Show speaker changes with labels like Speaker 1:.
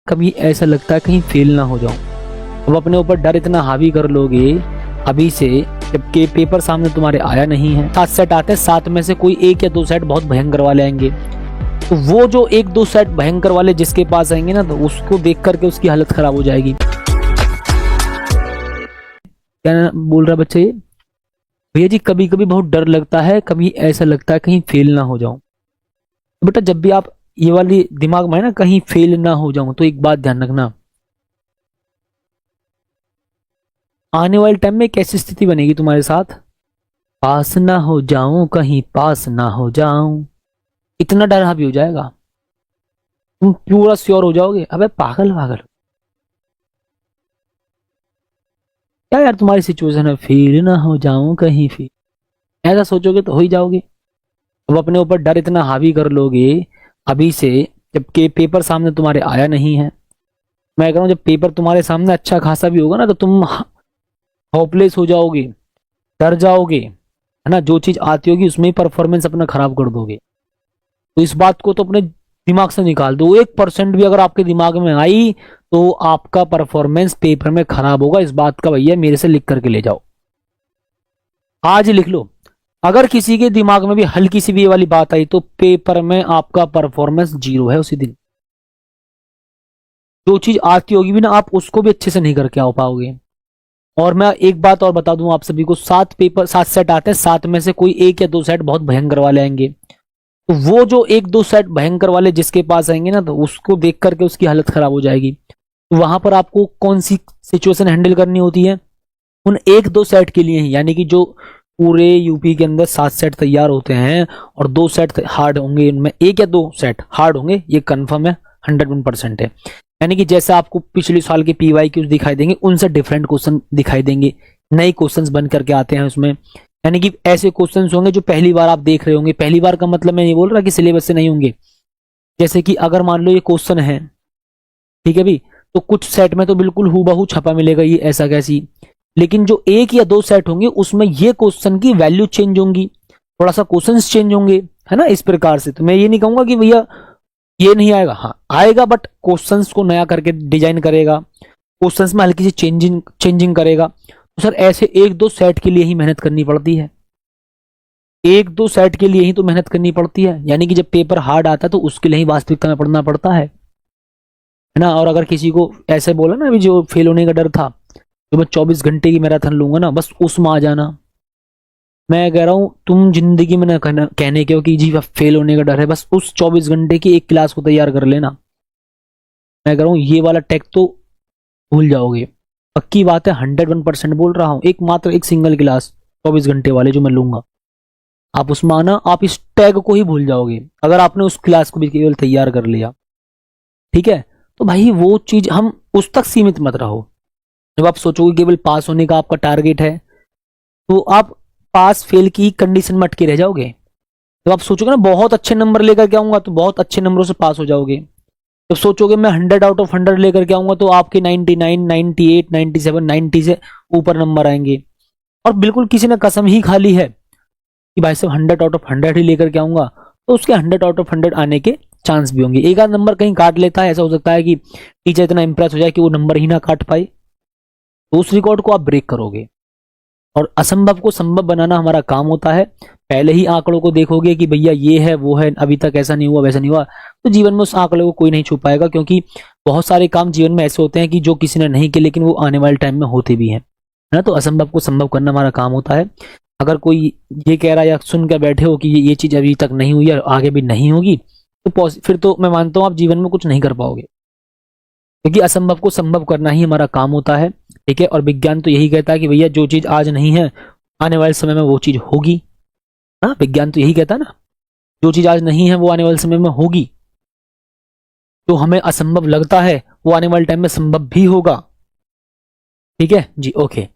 Speaker 1: कभी ऐसा लगता है कहीं फेल ना हो जाऊं। अब अपने ऊपर डर इतना हावी कर लोगे अभी से, जबकि पेपर सामने तुम्हारे आया नहीं है। 7 सेट आते हैं, 7 में से कोई 1 या 2 सेट बहुत भयंकर वाले आएंगे। तो वो जो 1-2 सेट भयंकर वाले जिसके पास आएंगे ना, तो उसको देख करके उसकी हालत खराब हो जाएगी। क्या बोल रहा बच्चा ये? भैया जी कभी कभी बहुत डर लगता है, कभी ऐसा लगता है कहीं फेल ना हो जाऊं। बेटा जब भी आप ये वाली दिमाग में है ना कहीं फेल ना हो जाऊं, तो एक बात ध्यान रखना, आने वाले टाइम में कैसी स्थिति बनेगी तुम्हारे साथ। पास ना हो जाऊं, कहीं पास ना हो जाऊं, इतना डर हावी हो जाएगा, तुम पूरा श्योर हो जाओगे अबे पागल पागल क्या यार तुम्हारी सिचुएशन है, फेल ना हो जाऊं कहीं फेल, ऐसा सोचोगे तो हो ही जाओगे। अब अपने ऊपर डर इतना हावी कर लोगे अभी से, जबकि पेपर सामने तुम्हारे आया नहीं है। मैं कह रहा हूं जब पेपर तुम्हारे सामने अच्छा खासा भी होगा ना, तो तुम होपलेस हो जाओगे, डर जाओगे, है ना। जो चीज आती होगी उसमें ही परफॉर्मेंस अपना खराब कर दोगे। तो इस बात को तो अपने दिमाग से निकाल दो। 1% भी अगर आपके दिमाग में आई तो आपका परफॉर्मेंस पेपर में खराब होगा। इस बात का भैया मेरे से लिख करके ले जाओ, आज ही लिख लो। अगर किसी के दिमाग में भी हल्की सी भी ये वाली बात आई तो पेपर में आपका परफॉर्मेंस 0 है उसी दिन। जो चीज आती होगी भी ना, आप उसको भी अच्छे से नहीं करके आ पाओगे। और मैं एक बात और बता दूं आप सभी को, 7 सेट आते हैं, 7 में से कोई 1 या 2 सेट बहुत भयंकर वाले आएंगे। तो वो जो 1-2 सेट भयंकर वाले जिसके पास आएंगे ना, तो उसको देख करके उसकी हालत खराब हो जाएगी। तो वहां पर आपको कौन सी सिचुएशन हैंडल करनी होती है, उन 1-2 सेट के लिए ही, यानी कि जो पूरे यूपी के अंदर 7 सेट तैयार होते हैं और 2 सेट हार्ड होंगे, इनमें 1 या 2 सेट हार्ड होंगे, ये कंफर्म है, 101% है। यानी कि जैसे आपको पिछले साल के PYQ दिखाई देंगे, उनसे डिफरेंट क्वेश्चन दिखाई देंगे, नए क्वेश्चंस बन करके आते हैं उसमें। यानी कि ऐसे क्वेश्चंस होंगे जो पहली बार आप देख रहे होंगे। पहली बार का मतलब मैं ये बोल रहा कि सिलेबस से नहीं होंगे। जैसे कि अगर मान लो ये क्वेश्चन है, ठीक है भी, तो कुछ सेट में तो बिल्कुल हूबहू छपा मिलेगा ये ऐसा कैसी, लेकिन जो 1 या 2 सेट होंगे उसमें ये क्वेश्चन की वैल्यू चेंज होंगी, थोड़ा सा क्वेश्चन चेंज होंगे, है ना, इस प्रकार से। तो मैं ये नहीं कहूंगा कि भैया ये नहीं आएगा, हाँ आएगा, बट क्वेश्चंस को नया करके डिजाइन करेगा, क्वेश्चंस में हल्की सी चेंजिंग करेगा। तो सर ऐसे 1-2 सेट के लिए ही मेहनत करनी पड़ती है, 1-2 सेट के लिए ही तो मेहनत करनी पड़ती है। यानी कि जब पेपर हार्ड आता है तो उसके लिए ही वास्तविकता में पढ़ना पड़ता है ना। और अगर किसी को ऐसे बोला ना, अभी जो फेल होने का डर था, तो मैं 24 घंटे की मैराथन लूंगा ना, बस उसमें आ जाना। मैं कह रहा हूं तुम जिंदगी में ना कहने के हो कि जी फेल होने का डर है, बस उस 24 घंटे की एक क्लास को तैयार कर लेना। मैं कह रहा हूं ये वाला टेक तो भूल जाओगे, पक्की बात है, 101% बोल रहा हूं। मात्र एक सिंगल क्लास 24 घंटे वाले जो मैं लूंगा, आप उसमें आना, आप इस टैग को ही भूल जाओगे अगर आपने उस क्लास को भी केवल तैयार कर लिया, ठीक है। तो भाई वो चीज, हम उस तक सीमित मत रहो। जब आप सोचोगे केवल पास होने का आपका टारगेट है, तो आप पास फेल की कंडीशन में अटके रह जाओगे। जब आप सोचोगे ना बहुत अच्छे नंबर लेकर के आऊंगा, तो बहुत अच्छे नंबरों से पास हो जाओगे। जब सोचोगे मैं 100 आउट ऑफ 100 लेकर के आऊंगा, तो आपके 99, 98, 97, 90 से ऊपर नंबर आएंगे। और बिल्कुल किसी ने कसम ही खा ली है कि भाई साहब 100 आउट ऑफ 100 ही लेकर के आऊंगा, तो उसके 100 आउट ऑफ 100 आने के चांस भी होंगे। एक आध नंबर कहीं काट लेता है, ऐसा हो सकता है कि टीचर इतना इंप्रेस हो जाए कि वो नंबर ही ना काट पाए, तो उस रिकॉर्ड को आप ब्रेक करोगे। और असंभव को संभव बनाना हमारा काम होता है। पहले ही आंकड़ों को देखोगे कि भैया ये है वो है, अभी तक ऐसा नहीं हुआ वैसा नहीं हुआ, तो जीवन में उस आंकड़े को कोई नहीं छू पाएगा। क्योंकि बहुत सारे काम जीवन में ऐसे होते हैं कि जो किसी ने नहीं किए, लेकिन वो आने वाले टाइम में होते भी हैं, है ना। तो असंभव को संभव करना हमारा काम होता है। अगर कोई ये कह रहा है या सुन कर बैठे हो कि ये चीज अभी तक नहीं हुई और आगे भी नहीं होगी, तो फिर तो मैं मानता हूं आप जीवन में कुछ नहीं कर पाओगे, क्योंकि असंभव को संभव करना ही हमारा काम होता है, ठीक है। और विज्ञान तो यही कहता है कि भैया जो चीज आज नहीं है, आने वाले समय में वो चीज होगी। हाँ, विज्ञान तो यही कहता है ना, जो चीज आज नहीं है वो आने वाले समय में होगी। जो हमें असंभव लगता है वो आने वाले टाइम में संभव भी होगा, ठीक है जी, ओके।